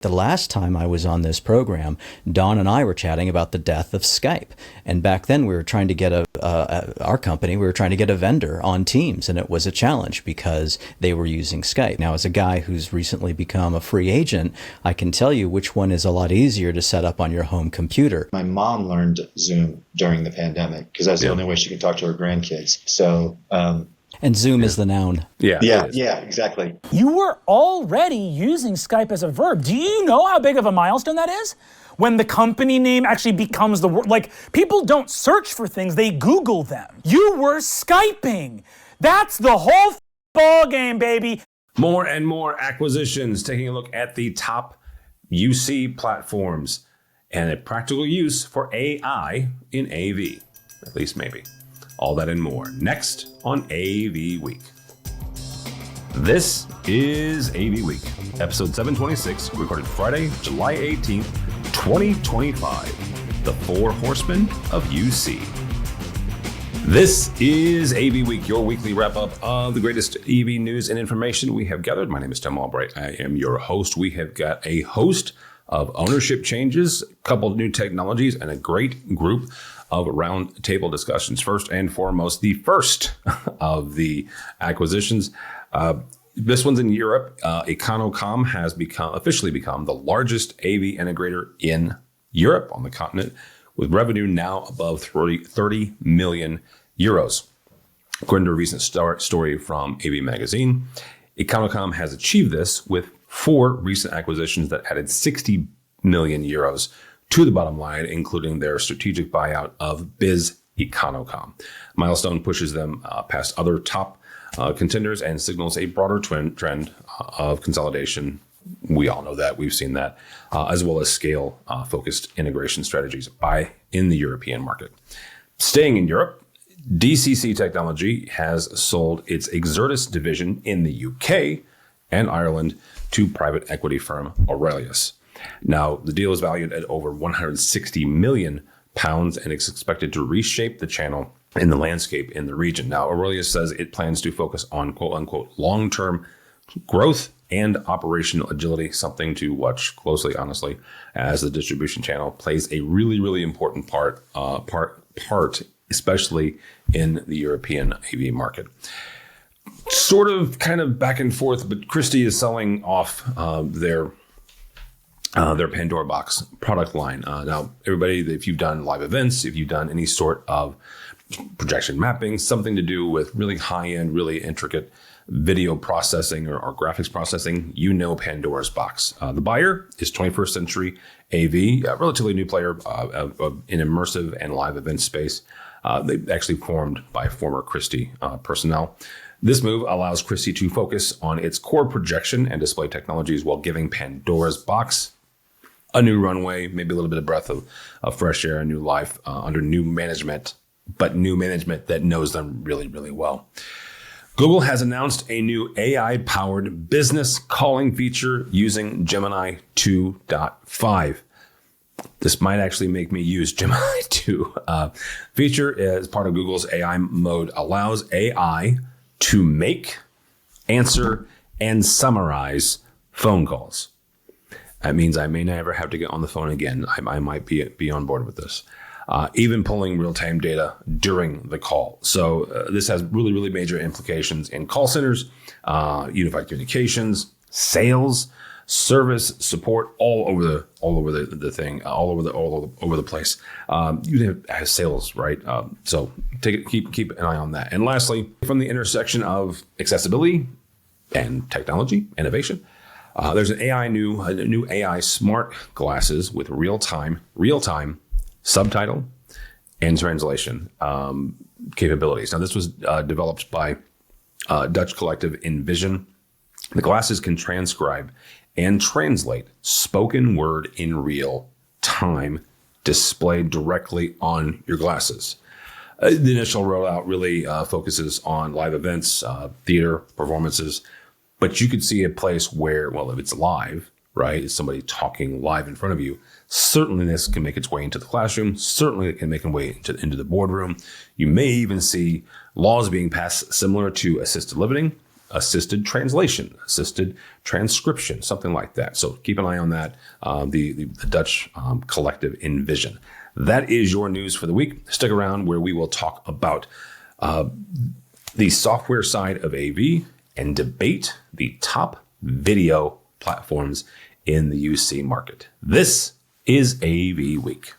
The last time I was on this program, Don and I were chatting about the death of Skype. And back then we were trying to get our company, we were trying to get a vendor on Teams, and it was a challenge because they were using Skype. Now, as a guy who's recently become a free agent, I can tell you which one is a lot easier to set up on your home computer. My mom learned Zoom during the pandemic because that's the only way she could talk to her grandkids. So, and Zoom is the noun. Yeah, exactly. You were already using Skype as a verb. Do you know how big of a milestone that is? When the company name actually becomes the word. Like, people don't search for things, they Google them. You were Skyping. That's the whole ball game, baby. More and more acquisitions, taking a look at the top UC platforms and a practical use for AI in AV, at least maybe. All that and more next on AV Week. This is AV Week, episode 726, recorded Friday, July 18th, 2025. The Four Horsemen of UC. This is AV Week, your weekly wrap-up of the greatest EV news and information we have gathered. My name is Tim Albright. I am your host. We have got a host of ownership changes, a couple of new technologies, and a great group of roundtable discussions. First and foremost, the first of the acquisitions. This one's in Europe. Econocom has officially become the largest AV integrator in Europe on the continent, with revenue now above 30 million euros. According to a recent story from AV Magazine, Econocom has achieved this with 4 recent acquisitions that added 60 million euros to the bottom line, including their strategic buyout of Biz Econocom. Milestone pushes them past other top contenders and signals a broader trend of consolidation. We all know that. We've seen that, as well as scale-focused integration strategies in the European market. Staying in Europe, DCC Technology has sold its Exertis division in the UK and Ireland to private equity firm Aurelius. Now, the deal is valued at over 160 million pounds and is expected to reshape the channel in the landscape in the region. Now, Aurelius says it plans to focus on quote-unquote long-term growth and operational agility, something to watch closely, honestly, as the distribution channel plays a really, really important part, especially in the European AV market. Sort of kind of back and forth, but Christie is selling off their Pandora Box product line. Now, everybody, if you've done live events, if you've done any sort of projection mapping, something to do with really high-end, really intricate video processing or graphics processing, you know Pandora's Box. The buyer is 21st Century AV, a relatively new player in immersive and live event space. They actually formed by former Christie personnel. This move allows Christie to focus on its core projection and display technologies while giving Pandora's Box a new runway, maybe a little bit of breath of fresh air, a new life under new management, but new management that knows them really, really well. Google has announced a new AI-powered business calling feature using Gemini 2.5. This might actually make me use Gemini 2. Feature as part of Google's AI mode allows AI to make, answer, and summarize phone calls. That means I may never have to get on the phone again. I might be on board with this. Even pulling real-time data during the call. So this has really, really major implications in call centers, unified communications, sales, service, support, all over the thing, all over the place. You have sales, right? So keep an eye on that. And lastly, from the intersection of accessibility and technology, innovation, there's a new AI smart glasses with real-time subtitle and translation capabilities. Now, this was developed by Dutch collective Envision. The glasses can transcribe and translate spoken word in real time, displayed directly on your glasses. The initial rollout really focuses on live events, theater performances, but you could see a place where, well, if it's live, right, it's somebody talking live in front of you, certainly this can make its way into the classroom. Certainly it can make its way into the boardroom. You may even see laws being passed similar to assisted living assisted translation, assisted transcription, something like that. So keep an eye on that. The Dutch collective Envision. That is your news for the week. Stick around where we will talk about the software side of AV and debate the top video platforms in the UC market. This is AV Week.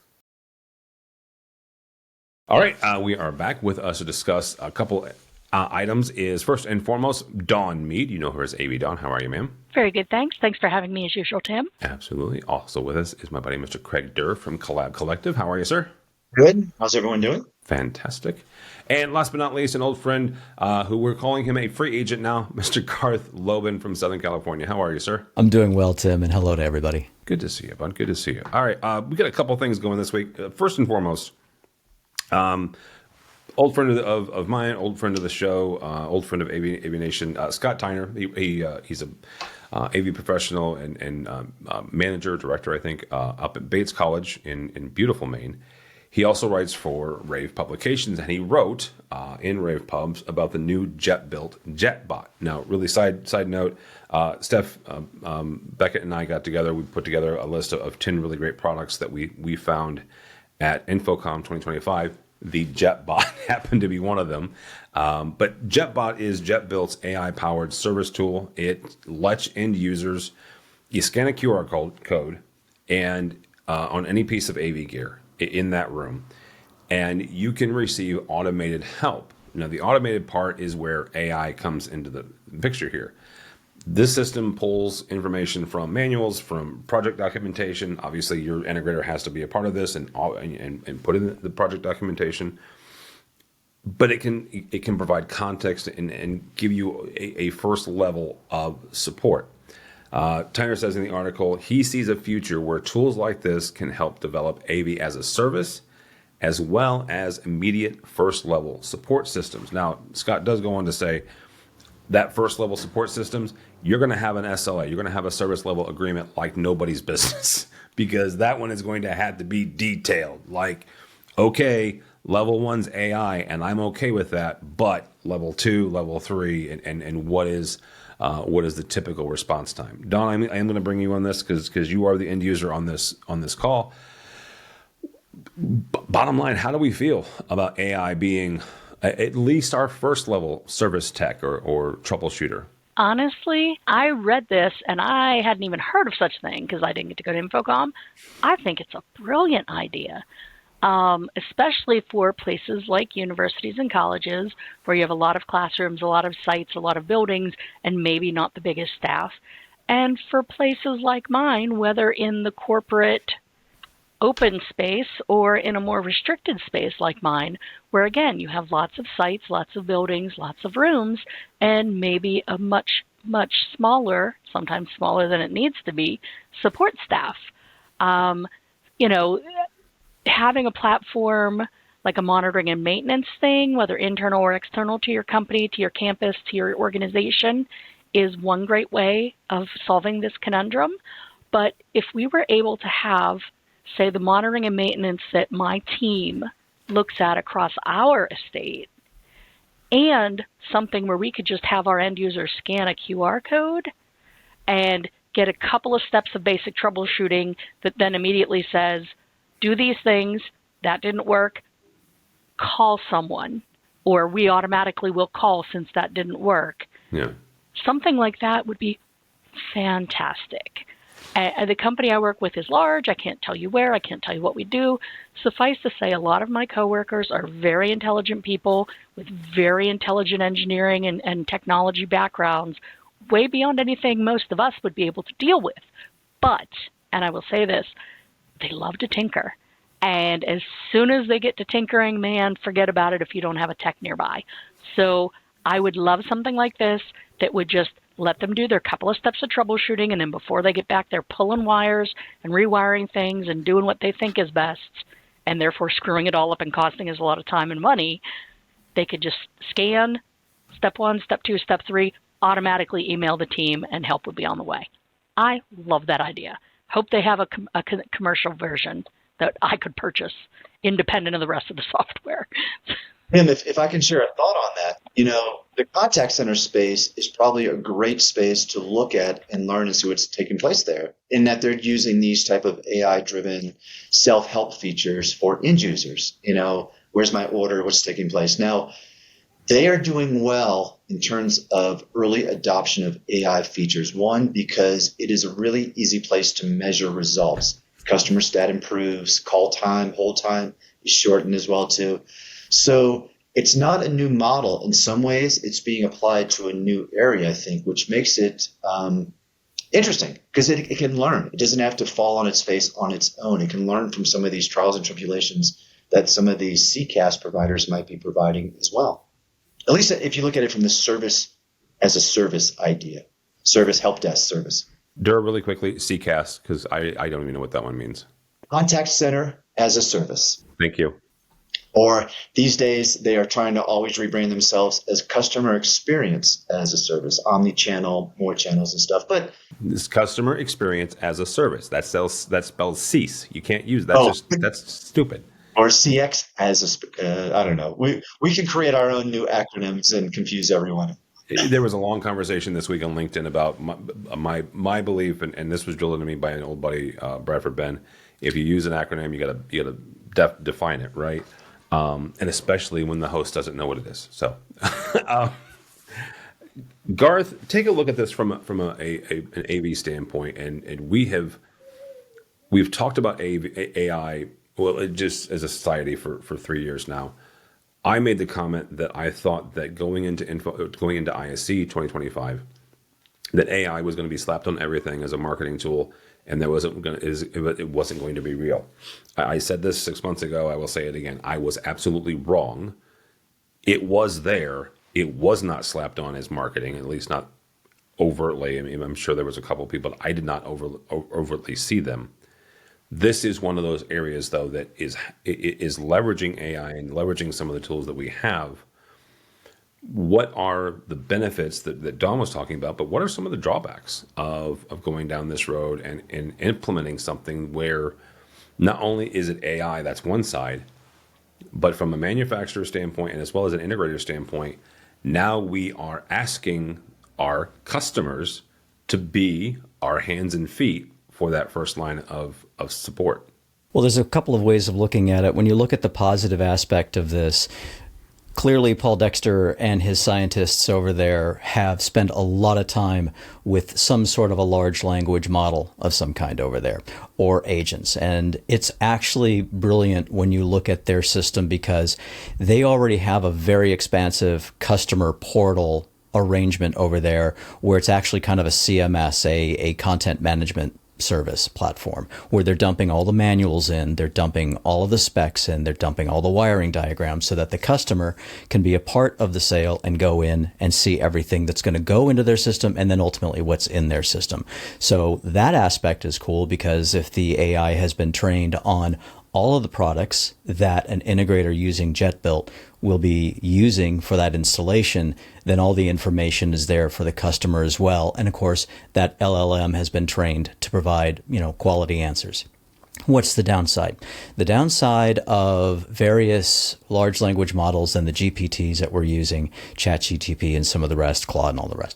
All right, we are back. With us to discuss a couple items is first and foremost Dawn Mead. You know her as AV Dawn. How are you, ma'am? Very good, thanks. Thanks for having me as usual, Tim. Absolutely. Also with us is my buddy, Mr. Craig Durr from Collab Collective. How are you, sir? Good. How's everyone doing? Fantastic. And last but not least, an old friend who we're calling him a free agent now, Mr. Garth Lobin from Southern California. How are you, sir? I'm doing well, Tim, and hello to everybody. Good to see you, bud. Good to see you. All right. We got a couple things going this week. First and foremost, old friend of mine, old friend of the show, old friend of AVNation, Scott Tyner. He's a AV professional and manager, director, I think, up at Bates College in beautiful Maine. He also writes for Rave Publications, and he wrote in Rave Pubs about the new Jetbuilt Jetbot. Now, really side note, Steph, Beckett, and I got together. We put together a list of 10 really great products that we found at InfoComm 2025. The Jetbot happened to be one of them. But Jetbot is Jetbuilt's AI-powered service tool. It lets end users, you scan a QR code and on any piece of AV gear in that room, and you can receive automated help. Now, the automated part is where AI comes into the picture here. This system pulls information from manuals, from project documentation. Obviously, your integrator has to be a part of this and put in the project documentation. But it can provide context and give you a first level of support. Tyner says in the article, he sees a future where tools like this can help develop AV as a service, as well as immediate first level support systems. Now, Scott does go on to say that first level support systems, you're going to have an SLA, you're going to have a service level agreement like nobody's business, because that one is going to have to be detailed. Like, okay, level 1's AI, and I'm okay with that, but level 2, level 3, and what is the typical response time? Don, I am going to bring you on this because you are the end user on this call. Bottom line, how do we feel about AI being at least our first level service tech or troubleshooter? Honestly, I read this and I hadn't even heard of such a thing because I didn't get to go to InfoComm. I think it's a brilliant idea, especially for places like universities and colleges where you have a lot of classrooms, a lot of sites, a lot of buildings, and maybe not the biggest staff. And for places like mine, whether in the corporate open space or in a more restricted space like mine, where again, you have lots of sites, lots of buildings, lots of rooms, and maybe a much, much smaller, sometimes smaller than it needs to be, support staff. Having a platform like a monitoring and maintenance thing, whether internal or external to your company, to your campus, to your organization, is one great way of solving this conundrum. But if we were able to have, say, the monitoring and maintenance that my team looks at across our estate, and something where we could just have our end users scan a QR code and get a couple of steps of basic troubleshooting that then immediately says, do these things, that didn't work, call someone, or we automatically will call since that didn't work. Yeah. Something like that would be fantastic. The company I work with is large. I can't tell you where. I can't tell you what we do. Suffice to say, a lot of my coworkers are very intelligent people with very intelligent engineering and technology backgrounds, way beyond anything most of us would be able to deal with. But, and I will say this, they love to tinker. And as soon as they get to tinkering, man, forget about it if you don't have a tech nearby. So I would love something like this that would just let them do their couple of steps of troubleshooting, and then before they get back, they're pulling wires and rewiring things and doing what they think is best, and therefore screwing it all up and costing us a lot of time and money. They could just scan, step 1, step 2, step 3, automatically email the team, and help would be on the way. I love that idea. Hope they have a commercial version that I could purchase independent of the rest of the software. Tim, if I can share a thought on that, the contact center space is probably a great space to look at and learn and see what's taking place there, in that they're using these type of AI-driven self-help features for end users. Where's my order? What's taking place? Now, they are doing well in terms of early adoption of AI features. One, because it is a really easy place to measure results. Customer stat improves, call time, hold time is shortened as well too. So it's not a new model. In some ways, it's being applied to a new area, I think, which makes it interesting because it can learn. It doesn't have to fall on its face on its own. It can learn from some of these trials and tribulations that some of these CCaaS providers might be providing as well. At least if you look at it from the service as a service idea, service help desk service. Dur, really quickly, CCaaS, because I don't even know what that one means. Contact center as a service. Thank you. Or these days, they are trying to always rebrand themselves as customer experience as a service, omni-channel, more channels and stuff. But this customer experience as a service, that spells cease. You can't use that. That's stupid. Or CX as I don't know. We can create our own new acronyms and confuse everyone. There was a long conversation this week on LinkedIn about my belief, and this was drilled into me by an old buddy, Bradford Ben. If you use an acronym, you gotta define it, right? And especially when the host doesn't know what it is. So, Garth, take a look at this from an AV standpoint, and we've talked about AI, well, just as a society for 3 years now. I made the comment that I thought that going into ISC 2025, that AI was going to be slapped on everything as a marketing tool, and it wasn't going to be real. I said this 6 months ago. I will say it again. I was absolutely wrong. It was there. It was not slapped on as marketing, at least not overtly. I mean, I'm sure there was a couple of people, but I did not overtly see them. This is one of those areas, though, that is leveraging AI and leveraging some of the tools that we have. What are the benefits that Don was talking about, but what are some of the drawbacks of going down this road and implementing something where not only is it AI, that's one side, but from a manufacturer standpoint and as well as an integrator standpoint, now we are asking our customers to be our hands and feet for that first line of support? Well, there's a couple of ways of looking at it. When you look at the positive aspect of this, clearly Paul Dexter and his scientists over there have spent a lot of time with some sort of a large language model of some kind over there, or agents. And it's actually brilliant when you look at their system because they already have a very expansive customer portal arrangement over there where it's actually kind of a CMS, a content management service platform, where they're dumping all the manuals in, they're dumping all of the specs in, they're dumping all the wiring diagrams so that the customer can be a part of the sale and go in and see everything that's going to go into their system and then ultimately what's in their system. So that aspect is cool because if the AI has been trained on all of the products that an integrator using Jetbuilt will be using for that installation, then all the information is there for the customer as well. And of course, that LLM has been trained to provide, quality answers. What's the downside? The downside of various large language models and the GPTs that we're using, ChatGPT and some of the rest, Claude and all the rest,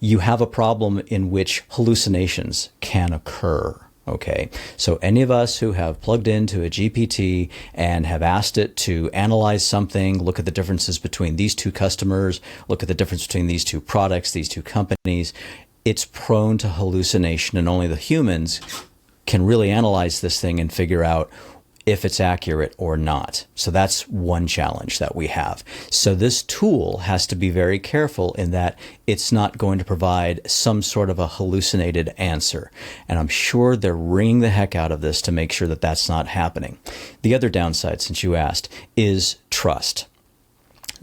you have a problem in which hallucinations can occur. Okay, so any of us who have plugged into a GPT and have asked it to analyze something, look at the differences between these two customers, look at the difference between these two products, these two companies, it's prone to hallucination, and only the humans can really analyze this thing and figure out if it's accurate or not. So that's one challenge that we have. So this tool has to be very careful in that it's not going to provide some sort of a hallucinated answer. And I'm sure they're wringing the heck out of this to make sure that that's not happening. The other downside, since you asked, is trust.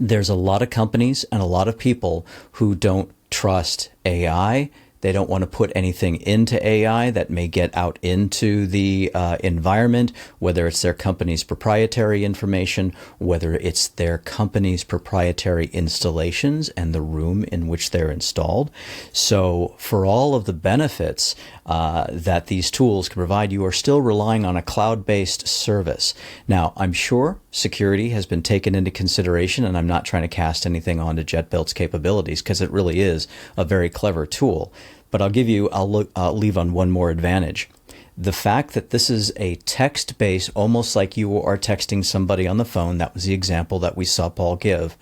There's a lot of companies and a lot of people who don't trust AI. They don't want to put anything into AI that may get out into the environment, whether it's their company's proprietary information, whether it's their company's proprietary installations and the room in which they're installed. So for all of the benefits that these tools can provide, you are still relying on a cloud-based service. Now, I'm sure security has been taken into consideration, and I'm not trying to cast anything onto Jetbuilt's capabilities because it really is a very clever tool. But I'll leave on one more advantage. The fact that this is a text-based, almost like you are texting somebody on the phone, that was the example that we saw Paul give.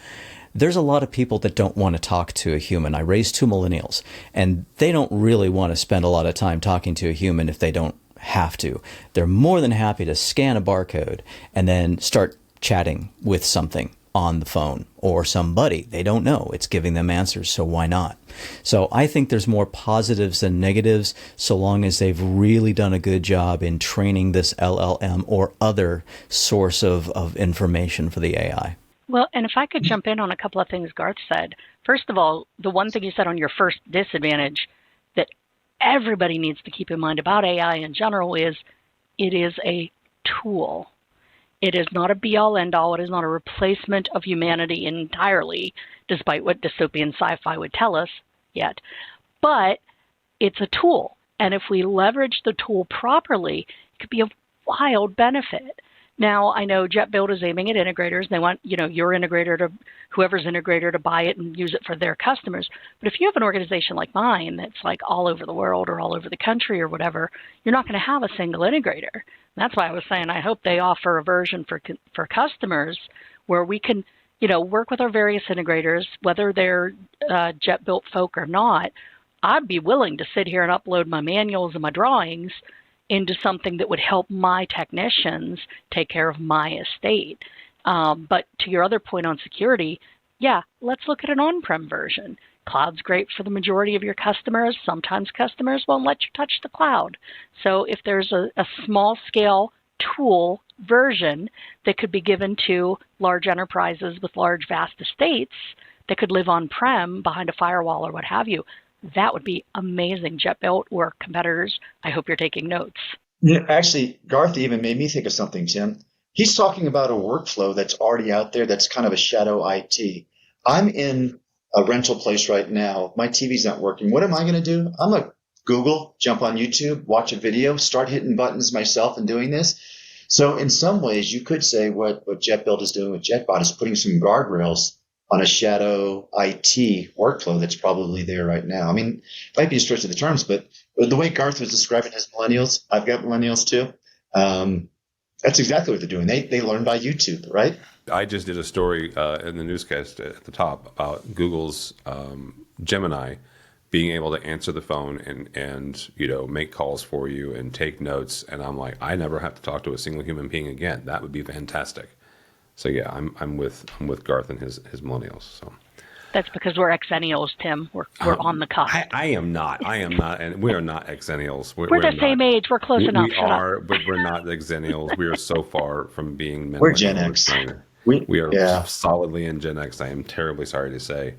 There's a lot of people that don't want to talk to a human. I raised 2 millennials, and they don't really want to spend a lot of time talking to a human if they don't have to. They're more than happy to scan a barcode and then start chatting with something on the phone or somebody they don't know. It's giving them answers, so why not? So I think there's more positives than negatives, so long as they've really done a good job in training this LLM or other source of information for the AI. Well, and if I could jump in on a couple of things Garth said. First of all, the one thing you said on your first disadvantage that everybody needs to keep in mind about AI in general is it is a tool. It is not a be-all, end-all. It is not a replacement of humanity entirely, despite what dystopian sci-fi would tell us yet. But it's a tool. And if we leverage the tool properly, it could be a wild benefit. Now, I know Jetbuilt is aiming at integrators. They want, your integrator to, whoever's integrator to buy it and use it for their customers. But if you have an organization like mine that's like all over the world or all over the country or whatever, you're not going to have a single integrator. That's why I was saying I hope they offer a version for customers where we can, work with our various integrators, whether they're Jetbuilt folk or not. I'd be willing to sit here and upload my manuals and my drawings into something that would help my technicians take care of my estate. But to your other point on security, yeah, let's look at an on-prem version. Cloud's great for the majority of your customers. Sometimes customers won't let you touch the cloud. So if there's a small-scale tool version that could be given to large enterprises with large, vast estates that could live on-prem behind a firewall or what have you, that would be amazing. Jetbuilt or competitors, I hope you're taking notes. Yeah, actually, Garth even made me think of something, Tim. He's talking about a workflow that's already out there that's kind of a shadow IT. I'm in a rental place right now. My TV's not working. What am I going to do? I'm going to Google, jump on YouTube, watch a video, start hitting buttons myself and doing this. So in some ways, you could say what Jetbuilt is doing with Jetbot is putting some guardrails on a shadow IT workflow that's probably there right now. I mean, it might be a stretch of the terms, but the way Garth was describing his millennials, I've got millennials too. That's exactly what they're doing. They learn by YouTube, right? I just did a story in the newscast at the top about Google's Gemini being able to answer the phone and make calls for you and take notes. And I'm like, I never have to talk to a single human being again. That would be fantastic. So yeah, I'm with Garth and his millennials. So that's because we're exennials, Tim. We're on the cusp. I am not, and we are not exennials. We're the same age. We're close enough. We are, but we're not exennials. We are so far from being. We're Gen X. We are solidly in Gen X. I am terribly sorry to say.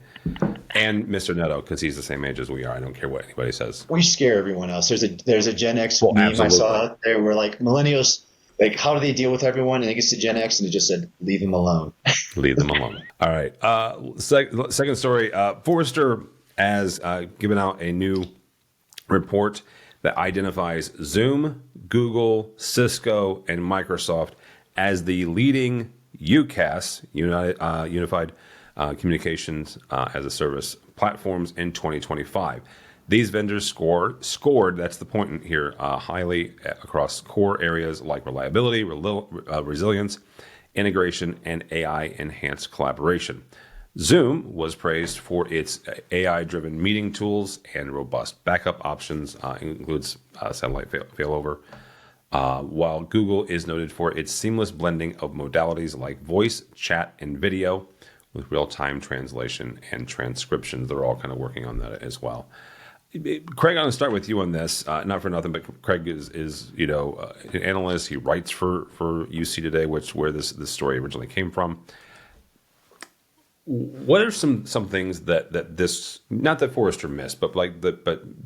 And Mr. Netto, because he's the same age as we are. I don't care what anybody says. We scare everyone else. There's a Gen X meme absolutely. I saw out there where like millennials. Like, how do they deal with everyone? And it gets to Gen X, and it just said, leave them alone. Leave them alone. All right. Second story. Forrester has given out a new report that identifies Zoom, Google, Cisco, and Microsoft as the leading UCaaS, Unified Communications as a Service platforms in 2025. These vendors scored, that's the point here, highly across core areas like reliability, resilience, integration, and AI-enhanced collaboration. Zoom was praised for its AI-driven meeting tools and robust backup options, includes satellite failover, while Google is noted for its seamless blending of modalities like voice, chat, and video with real-time translation and transcriptions. They're all kind of working on that as well. Craig, I'm going to start with you on this. Not for nothing, but Craig is an analyst. He writes for UC Today, where this story originally came from. What are some things that this, not that Forrester missed, but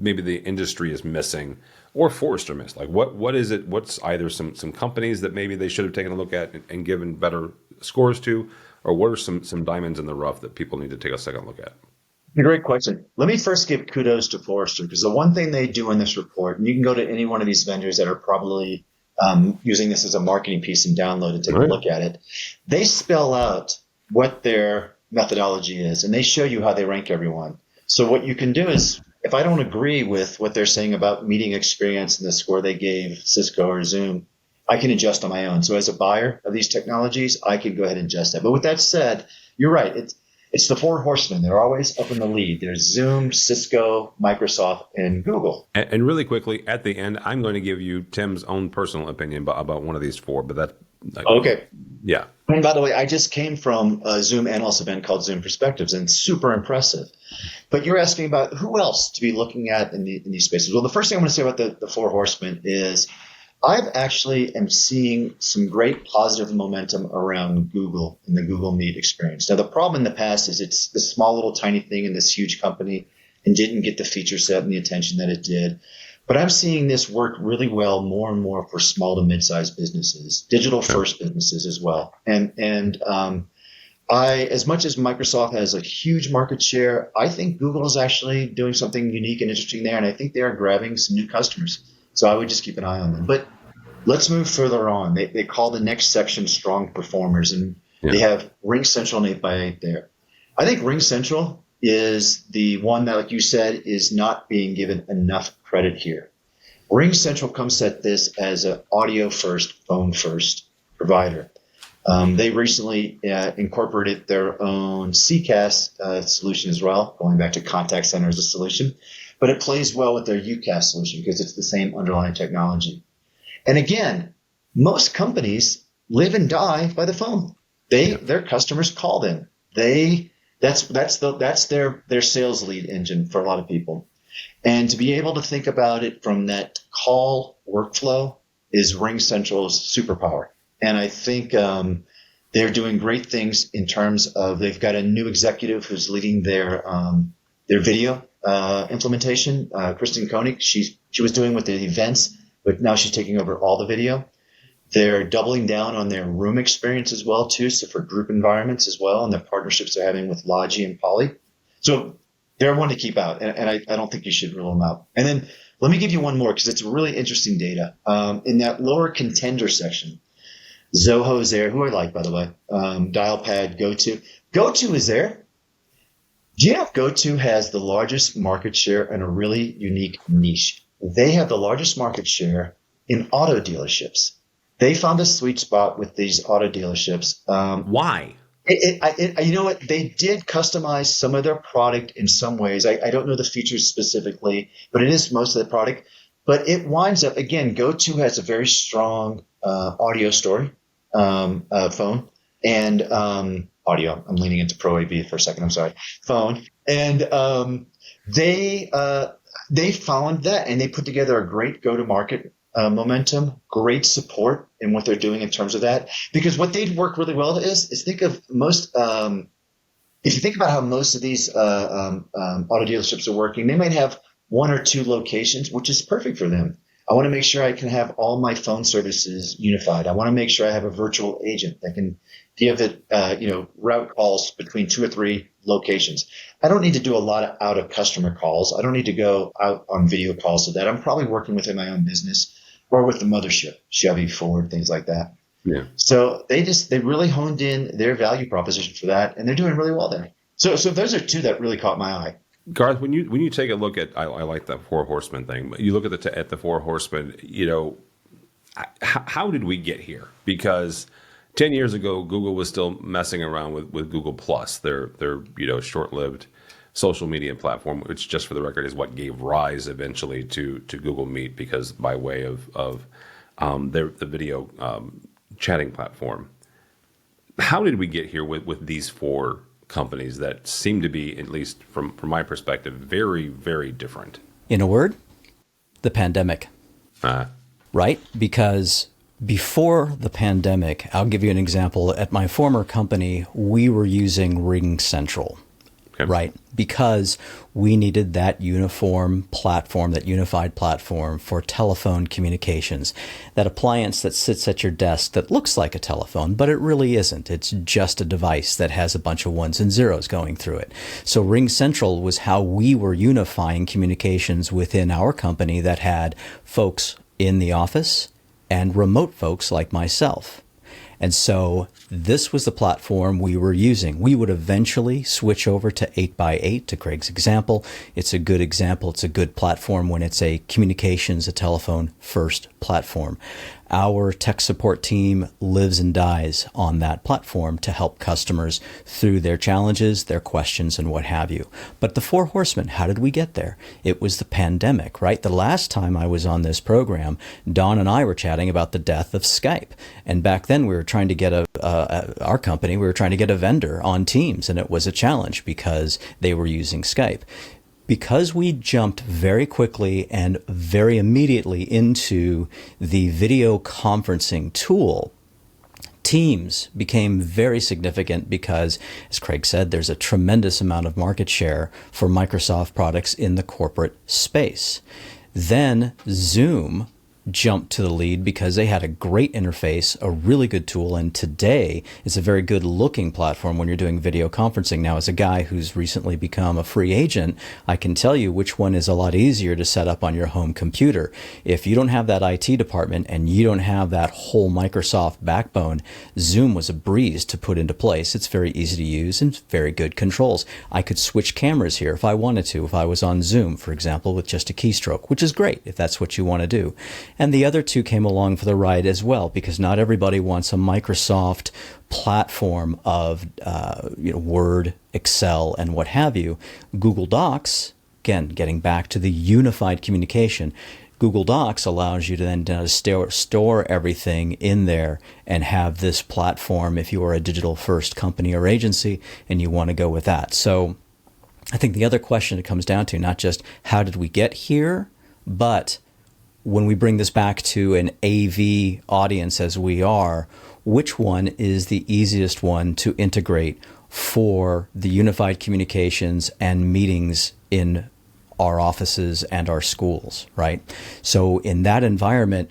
maybe the industry is missing, or Forrester missed? Like what is it? What's either some companies that maybe they should have taken a look at and given better scores to, or what are some diamonds in the rough that people need to take a second look at? A great question. Let me first give kudos to Forrester, because the one thing they do in this report, and you can go to any one of these vendors that are probably using this as a marketing piece and download and take a look at it. They spell out what their methodology is, and they show you how they rank everyone. So what you can do is, if I don't agree with what they're saying about meeting experience and the score they gave Cisco or Zoom, I can adjust on my own. So as a buyer of these technologies, I can go ahead and adjust that. But with that said, you're right. It's the four horsemen. They're always up in the lead. There's Zoom, Cisco, Microsoft, and Google. And really quickly, at the end, I'm going to give you Tim's own personal opinion about one of these four. But that okay. Yeah. And by the way, I just came from a Zoom analyst event called Zoom Perspectives, and super impressive. But you're asking about who else to be looking at in these spaces. Well, the first thing I want to say about the four horsemen is I've actually am seeing some great positive momentum around Google and the Google Meet experience. Now, the problem in the past is it's this small little tiny thing in this huge company and didn't get the feature set and the attention that it did. But I'm seeing this work really well more and more for small to mid-sized businesses, digital first businesses as well. And as much as Microsoft has a huge market share, I think Google is actually doing something unique and interesting there. And I think they are grabbing some new customers. So I would just keep an eye on them. But let's move further on. They call the next section strong performers, and they have RingCentral and 8x8 there. I think RingCentral is the one that, like you said, is not being given enough credit here. RingCentral comes at this as an audio first, phone first provider. They recently incorporated their own CCaaS solution as well, going back to contact center as a solution. But it plays well with their UCaaS solution because it's the same underlying technology. And again, most companies live and die by the phone. Their customers call them. That's their sales lead engine for a lot of people. And to be able to think about it from that call workflow is RingCentral's superpower. And I think they're doing great things in terms of they've got a new executive who's leading their video implementation. Kristen Koenig, she was doing with the events, but now she's taking over all the video. They're doubling down on their room experience as well, too, so for group environments as well, and the partnerships they're having with Logi and Poly. So they're one to keep out, and I don't think you should rule them out. And then let me give you one more, because it's really interesting data. In that lower contender section, Zoho's there, who I like, by the way, Dialpad, GoTo. GoTo is there. Do you know if GoTo has the largest market share in a really unique niche? They have the largest market share in auto dealerships. They found a sweet spot with these auto dealerships. Why? You know what? They did customize some of their product in some ways. I don't know the features specifically, but it is most of the product. But it winds up, again, GoTo has a very strong audio story, phone, and audio. I'm leaning into Pro AV for a second. I'm sorry. Phone. And they found that, and they put together a great go-to-market momentum, great support in what they're doing in terms of that. Because what they'd work really well is think of most if you think about how most of these auto dealerships are working, they might have one or two locations, which is perfect for them. I want to make sure I can have all my phone services unified. I want to make sure I have a virtual agent that can give it, route calls between 2 or 3 locations. I don't need to do a lot of out of customer calls. I don't need to go out on video calls so that I'm probably working within my own business or with the mothership, Chevy, Ford, things like that. Yeah. So they really honed in their value proposition for that, and they're doing really well there. So those are two that really caught my eye. Garth, when you take a look at, I like the Four Horsemen thing, but you look at the Four Horsemen, how did we get here? Because 10 years ago, Google was still messing around with Google Plus, their short-lived social media platform, which, just for the record, is what gave rise eventually to Google Meet, because by way of the video chatting platform. How did we get here with these four companies that seem to be, at least from my perspective, very, very different? In a word, the pandemic. Right? Because before the pandemic, I'll give you an example. At my former company, we were using RingCentral. right? Because we needed that uniform platform, that unified platform for telephone communications. That appliance that sits at your desk that looks like a telephone, but it really isn't. It's just a device that has a bunch of ones and zeros going through it. So Ring Central was how we were unifying communications within our company that had folks in the office and remote folks like myself. And so this was the platform we were using. We would eventually switch over to 8x8, to Craig's example. It's a good example. It's a good platform when it's a communications, a telephone first platform. Our tech support team lives and dies on that platform to help customers through their challenges, their questions, and what have you. But the Four Horsemen, how did we get there? It was the pandemic, right? The last time I was on this program, Don and I were chatting about the death of Skype. And back then we were trying to get our company, we were trying to get a vendor on Teams, and it was a challenge because they were using Skype. Because we jumped very quickly and very immediately into the video conferencing tool, Teams became very significant because, as Craig said, there's a tremendous amount of market share for Microsoft products in the corporate space. Then Zoom jumped to the lead because they had a great interface, a really good tool, and today it's a very good looking platform when you're doing video conferencing. Now, as a guy who's recently become a free agent, I can tell you which one is a lot easier to set up on your home computer. If you don't have that IT department and you don't have that whole Microsoft backbone, Zoom was a breeze to put into place. It's very easy to use and very good controls. I could switch cameras here if I wanted to, if I was on Zoom, for example, with just a keystroke, which is great if that's what you want to do. And the other two came along for the ride as well, because not everybody wants a Microsoft platform of Word, Excel, and what have you. Google Docs, again, getting back to the unified communication, Google Docs allows you to then store everything in there and have this platform if you are a digital first company or agency and you want to go with that. So I think the other question it comes down to, not just how did we get here, but when we bring this back to an AV audience as we are, which one is the easiest one to integrate for the unified communications and meetings in our offices and our schools, right? So in that environment,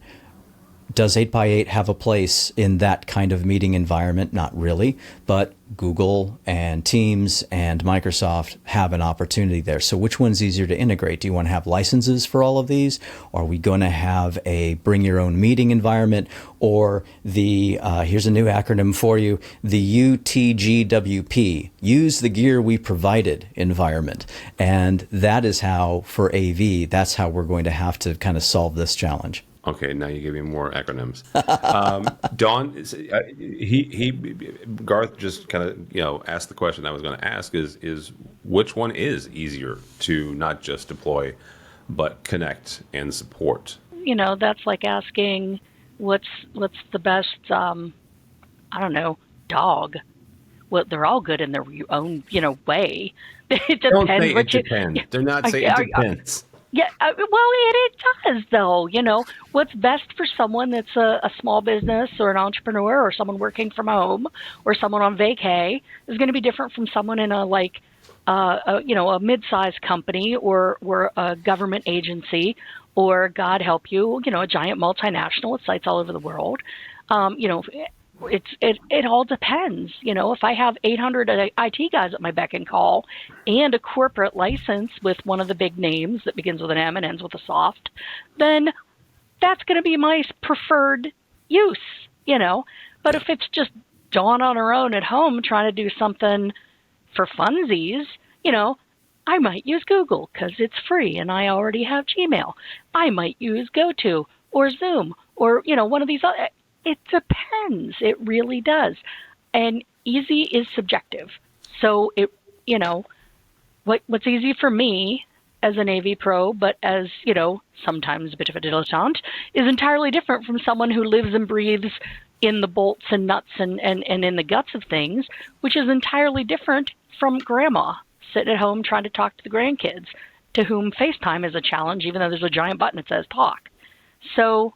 does 8x8 have a place in that kind of meeting environment? Not really, but Google and Teams and Microsoft have an opportunity there. So which one's easier to integrate? Do you want to have licenses for all of these? Are we going to have a bring your own meeting environment, or the, here's a new acronym for you, the UTGWP, use the gear we provided environment. And that is how, for AV, that's how we're going to have to kind of solve this challenge. Okay, now you give me more acronyms. Don, Garth just kind of asked the question I was going to ask: is which one is easier to not just deploy, but connect and support? That's like asking what's the best dog. Well, they're all good in their own way. It depends. Don't say it depends. They're not saying it depends. Yeah, well, it does, though. What's best for someone that's a small business or an entrepreneur or someone working from home or someone on vacay is going to be different from someone in a mid-sized company or a government agency or, God help you, a giant multinational with sites all over the world. It all depends. If I have 800 IT guys at my beck and call and a corporate license with one of the big names that begins with an M and ends with a soft, then that's going to be my preferred use, But if it's just Dawn on her own at home trying to do something for funsies, I might use Google because it's free and I already have Gmail. I might use GoTo or Zoom or, one of these other. It depends. It really does. And easy is subjective. So what's easy for me as an AV pro, but as, sometimes a bit of a dilettante, is entirely different from someone who lives and breathes in the bolts and nuts and in the guts of things, which is entirely different from grandma sitting at home trying to talk to the grandkids, to whom FaceTime is a challenge, even though there's a giant button that says talk. So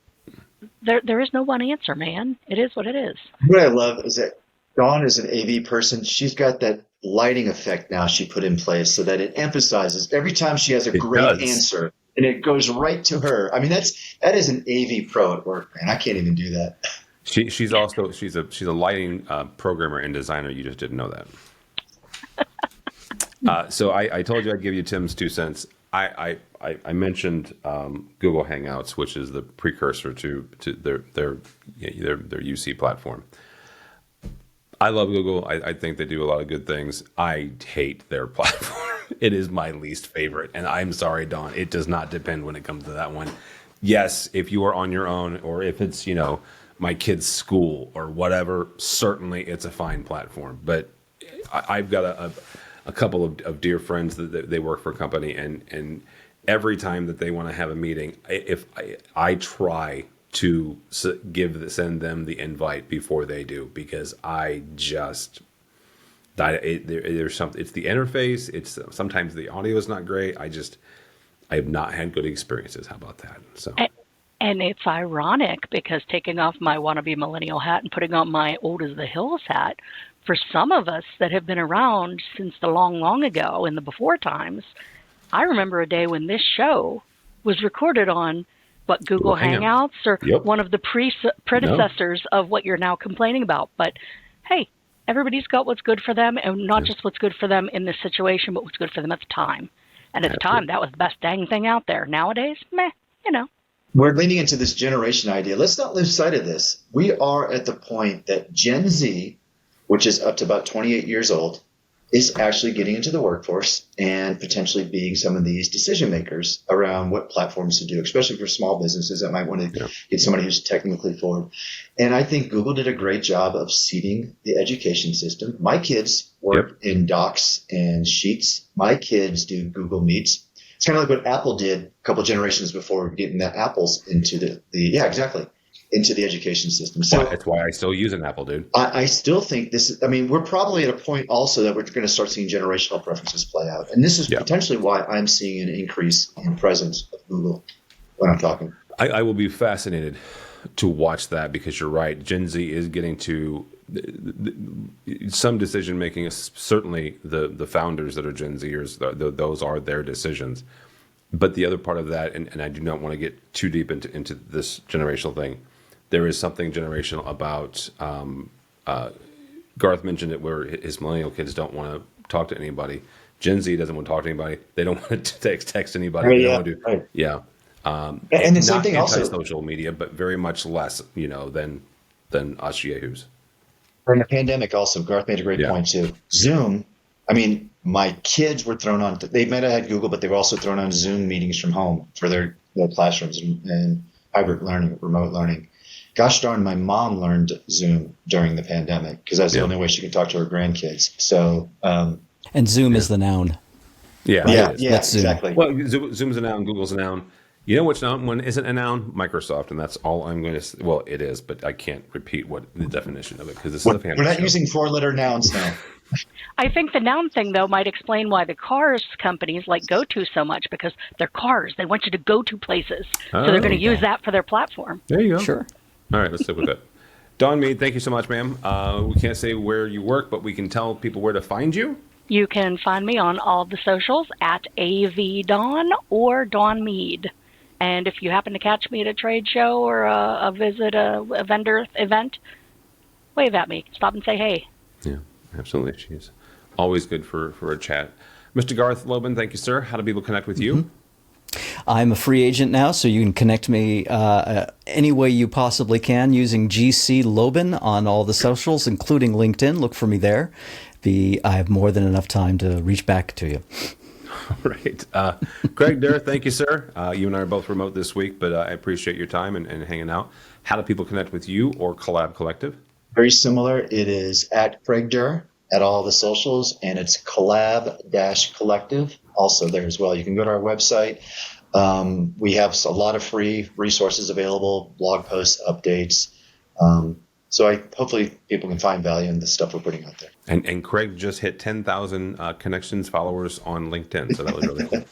there is no one answer, man. It is what it is. What I love is that Dawn is an AV person. She's got that lighting effect now she put in place so that it emphasizes every time she has a great does. answer and it goes right to her. I mean, that is an AV pro at work, man. I can't even do that. She's a lighting programmer and designer. You just didn't know that. So I told you I'd give you Tim's 2 cents. I mentioned Google Hangouts, which is the precursor to their UC platform. I love Google. I think they do a lot of good things. I hate their platform. It is my least favorite. And I'm sorry, Dawn, it does not depend when it comes to that one. Yes, if you are on your own, or if it's, my kid's school or whatever, certainly it's a fine platform. But I've got a couple of dear friends that they work for a company, and every time that they want to have a meeting, if I try to send them the invite before they do, because there's something. It's the interface. It's sometimes the audio is not great. I have not had good experiences. How about that? So. And it's ironic because taking off my wannabe millennial hat and putting on my old as the hills hat, for some of us that have been around since the long, long ago in the before times, I remember a day when this show was recorded on Google Hangouts or one of the predecessors of what you're now complaining about. But hey, everybody's got what's good for them, and not just what's good for them in this situation, but what's good for them at the time. And at the time, that was the best dang thing out there. Nowadays, meh, We're leaning into this generation idea. Let's not lose sight of this. We are at the point that Gen Z, which is up to about 28 years old, is actually getting into the workforce and potentially being some of these decision makers around what platforms to do, especially for small businesses that might want to get somebody who's technically forward. And I think Google did a great job of seeding the education system. My kids work in Docs and Sheets. My kids do Google Meets. It's kind of like what Apple did a couple generations before getting the apples into into the education system. So that's why I still use an Apple, dude. I still think we're probably at a point also that we're going to start seeing generational preferences play out. And this is potentially why I'm seeing an increase in presence of Google when I'm talking. I will be fascinated to watch that, because you're right. Gen Z is getting to some decision making. Certainly the founders that are Gen Zers, those are their decisions. But the other part of that, and I do not want to get too deep into this generational thing, there is something generational about, Garth mentioned it, where his millennial kids don't want to talk to anybody. Gen Z doesn't want to talk to anybody. They don't want to text anybody. And the same thing also. Social media, but very much less, than us yahoos. During the pandemic also, Garth made a great point too. Zoom, my kids were thrown on, they might have had Google, but they were also thrown on Zoom meetings from home for their classrooms and hybrid learning, remote learning. Gosh darn, my mom learned Zoom during the pandemic because that's the only way she could talk to her grandkids. So, and Zoom is the noun. That's Zoom. Exactly. Well, Zoom's a noun, Google's a noun. You know which noun one isn't a noun? Microsoft, and that's all I'm going to say. Well, it is, but I can't repeat what the definition of it, because this is a family We're not show. using 4-letter nouns now. I think the noun thing, though, might explain why the cars companies like GoTo so much, because they're cars. They want you to go to places. So they're going to use that for their platform. There you go. Sure. All right, let's stick with it. Dawn Mead, thank you so much, ma'am. We can't say where you work, but we can tell people where to find you. You can find me on all the socials at AVDawn or Dawn Mead. And if you happen to catch me at a trade show or a visit, a vendor event, wave at me. Stop and say hey. Yeah, absolutely. She's always good for a chat. Mr. Garth Lobin, thank you, sir. How do people connect with you? I'm a free agent now, so you can connect me any way you possibly can using GC Lobin on all the socials, including LinkedIn. Look for me there. I have more than enough time to reach back to you. All right. Craig Durr, thank you, sir. You and I are both remote this week, but I appreciate your time and hanging out. How do people connect with you or Collab Collective? Very similar. It is at Craig Durr at all the socials, and it's collab-collective also there as well. You can go to our website. We have a lot of free resources available, blog posts, updates. So hopefully people can find value in the stuff we're putting out there. And Craig just hit 10,000 connections, followers on LinkedIn. So that was really cool.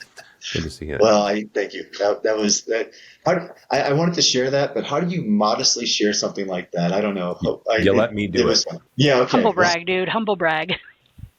Good to see that. Well, thank you. That was that. I wanted to share that, but how do you modestly share something like that? I don't know. You let me do it. Yeah, okay. Humble brag, dude. Humble brag.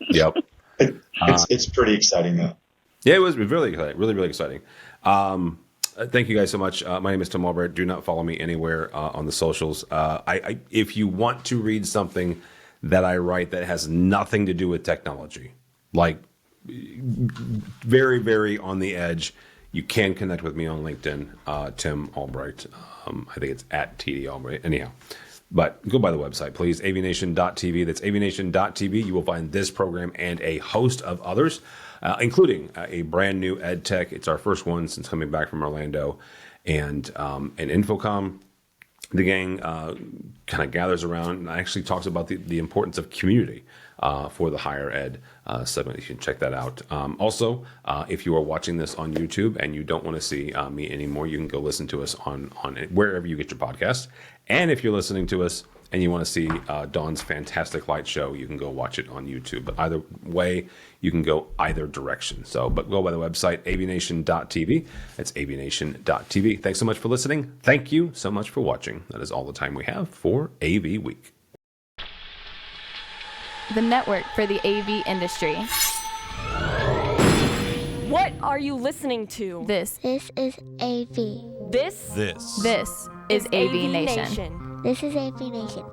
Yep. It's pretty exciting though. Yeah, it was really exciting, really exciting. Thank you guys so much. My name is Tim Albright. Do not follow me anywhere on the socials. If you want to read something that I write that has nothing to do with technology, like very, very on the edge, you can connect with me on LinkedIn, Tim Albright. I think it's at TD Albright. Anyhow, but go by the website, please, AVNation.tv. That's AVNation.tv. You will find this program and a host of others, including a brand new ed tech. It's our first one since coming back from Orlando, and an Infocom. The gang kind of gathers around and actually talks about the importance of community for the higher ed segment. You can check that out. Also, if you are watching this on YouTube and you don't want to see me anymore, you can go listen to us on wherever you get your podcast. And if you're listening to us and you want to see Dawn's fantastic light show, you can go watch it on YouTube. But either way, you can go either direction. But go by the website, avnation.tv. That's avnation.tv. Thanks so much for listening. Thank you so much for watching. That is all the time we have for AV Week. The network for the AV industry. What are you listening to? This is AV. This is AV Nation. This is AV Nation.